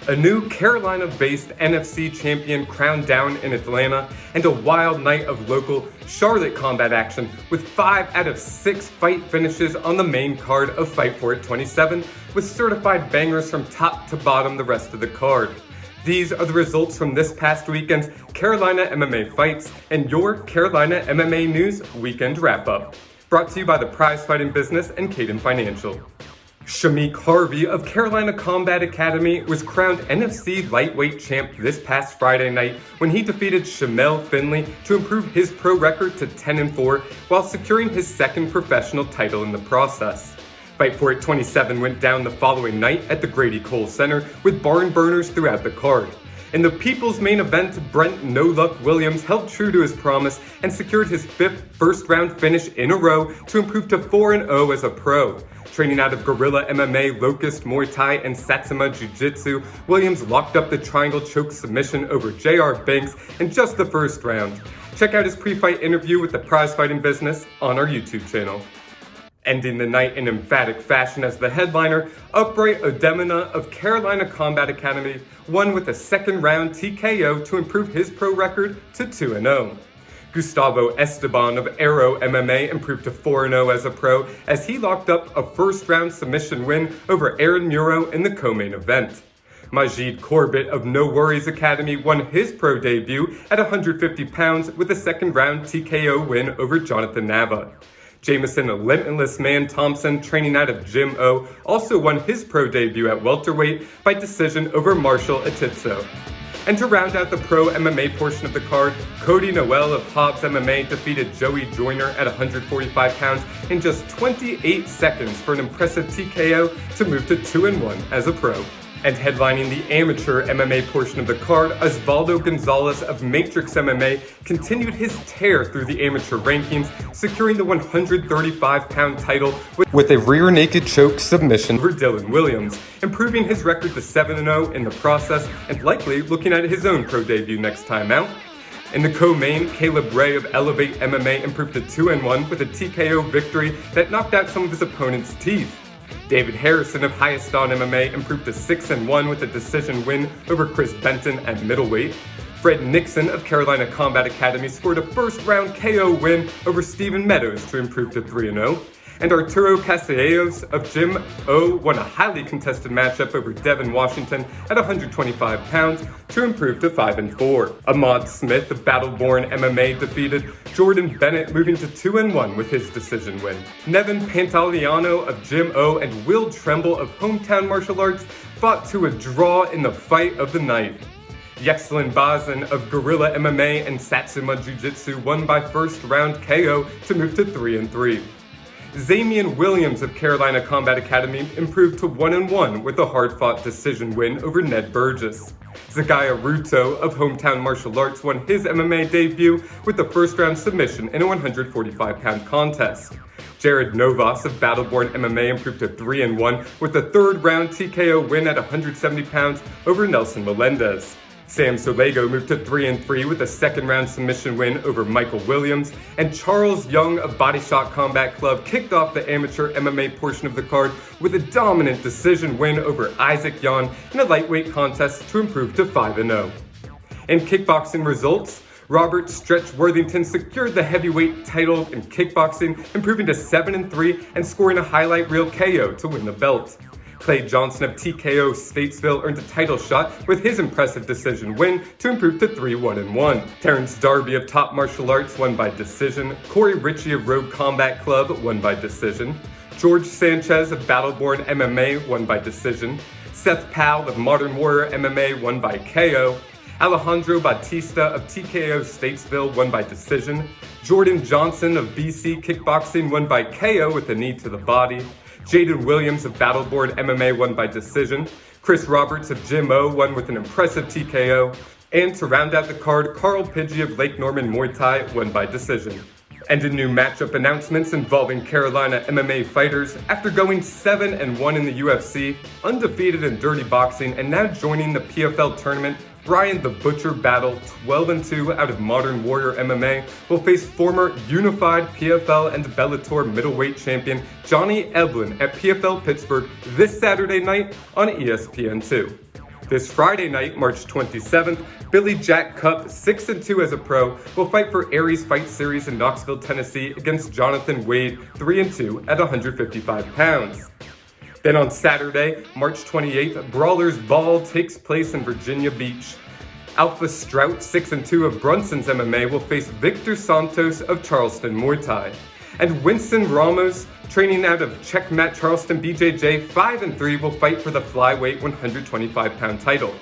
A new Carolina-based NFC champion crowned down in Atlanta, and a wild night of local Charlotte combat action with 5 out of 6 fight finishes on the main card of Fight For It 27, with certified bangers from top to bottom the rest of the card. These are the results from this past weekend's Carolina MMA fights and your Carolina MMA News Weekend Wrap-Up. Brought to you by the Prize Fighting Business and CayDen Financial. Shamik Harvey of Carolina Combat Academy was crowned NFC lightweight champ this past Friday night when he defeated Shamel Finley to improve his pro record to 10-4 while securing his second professional title in the process. Fight For It 27 went down the following night at the Grady Cole Center with barn burners throughout the card. In the people's main event, Brent No Luck Williams held true to his promise and secured his 5th first-round finish in a row to improve to 4-0 as a pro. Training out of Guerrilla MMA, Locust Muay Thai, and Satsuma Jiu-Jitsu, Williams locked up the triangle choke submission over J.R. Banks in just the first round. Check out his pre-fight interview with the Prize Fighting Business on our YouTube channel. Ending the night in emphatic fashion as the headliner, Upright Odemina of Carolina Combat Academy won with a second-round TKO to improve his pro record to 2-0. Gustavo Esteban of Aero MMA improved to 4-0 as a pro as he locked up a first-round submission win over Aaron Muro in the co-main event. Majid Corbett of No Worries Academy won his pro debut at 150 pounds with a second-round TKO win over Jonathan Nava. Jameson Limitless Man Thompson, training out of Gym O, also won his pro debut at welterweight by decision over Marshall Atitso. And to round out the pro MMA portion of the card, Cody Noel of Hobbs MMA defeated Joey Joyner at 145 pounds in just 28 seconds for an impressive TKO to move to 2-1 as a pro. And headlining the amateur MMA portion of the card, Osvaldo Gonzalez of Matrix MMA continued his tear through the amateur rankings, securing the 135-pound title with a rear naked choke submission over Dylan Williams, improving his record to 7-0 in the process and likely looking at his own pro debut next time out. In the co-main, Caleb Ray of Elevate MMA improved to 2-1 with a TKO victory that knocked out some of his opponent's teeth. David Harrison of Highest On MMA improved to 6-1 with a decision win over Chris Benton at middleweight. Fred Nixon of Carolina Combat Academy scored a first-round KO win over Stephen Meadows to improve to 3-0. And Arturo Castellanos of Gym O won a highly contested matchup over Devin Washington at 125 pounds to improve to 5-4. Ahmad Smith of Battleborn MMA defeated Jordan Bennett, moving to 2-1 with his decision win. Nevin Pantaleano of Gym O and Will Tremble of Hometown Martial Arts fought to a draw in the fight of the night. Yexlin Bazin of Guerrilla MMA and Satsuma Jiu-Jitsu won by first-round KO to move to 3-3. Zamian Williams of Carolina Combat Academy improved to 1-1 with a hard-fought decision win over Ned Burgess. Zagaya Ruto of Hometown Martial Arts won his MMA debut with a first-round submission in a 145-pound contest. Jared Novas of Battleborn MMA improved to 3-1 with a third-round TKO win at 170 pounds over Nelson Melendez. Sam Solego moved to 3-3 with a second-round submission win over Michael Williams, and Charles Young of Body Shot Combat Club kicked off the amateur MMA portion of the card with a dominant decision win over Isaac Yan in a lightweight contest to improve to 5-0. In kickboxing results, Robert Stretch Worthington secured the heavyweight title in kickboxing, improving to 7-3 and scoring a highlight reel KO to win the belt. Clay Johnson of TKO Statesville earned a title shot with his impressive decision win to improve to 3-1-1. Terrence Darby of Top Martial Arts won by decision. Corey Ritchie of Rogue Combat Club won by decision. George Sanchez of Battleborn MMA won by decision. Seth Powell of Modern Warrior MMA won by KO. Alejandro Batista of TKO Statesville won by decision. Jordan Johnson of BC Kickboxing won by KO with a knee to the body. Jaden Williams of Battleborn MMA won by decision. Chris Roberts of Gym O won with an impressive TKO. And to round out the card, Carl Pidgey of Lake Norman Muay Thai won by decision. And in new matchup announcements involving Carolina MMA fighters, after going 7-1 in the UFC, undefeated in dirty boxing, and now joining the PFL tournament, Brian the Butcher Battle, 12-2 out of Modern Warrior MMA, will face former unified PFL and Bellator middleweight champion Johnny Eblen at PFL Pittsburgh this Saturday night on ESPN2. This Friday night, March 27th, Billy Jack Cup, 6-2 as a pro, will fight for Aries Fight Series in Knoxville, Tennessee against Jonathan Wade, 3-2 at 155 pounds. Then on Saturday, March 28th, Brawler's Ball takes place in Virginia Beach. Alpha Strout, 6-2 of Brunson's MMA, will face Victor Santos of Charleston Muay Thai. And Winston Ramos, training out of Checkmat Charleston BJJ, 5-3, will fight for the flyweight 125-pound title.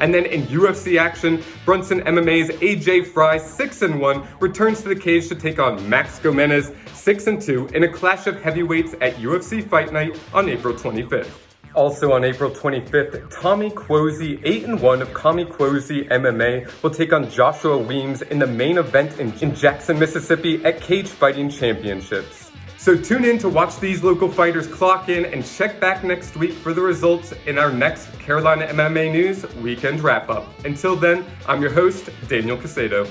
And then in UFC action, Brunson MMA's AJ Fry, 6-1, returns to the cage to take on Max Gomez, 6-2, in a clash of heavyweights at UFC Fight Night on April 25th. Also on April 25th, Tommy Quosie, 8-1 of Tommy Quosie MMA, will take on Joshua Weems in the main event in Jackson, Mississippi at Cage Fighting Championships. So tune in to watch these local fighters clock in and check back next week for the results in our next Carolina MMA News Weekend Wrap-Up. Until then, I'm your host, Daniel Casado.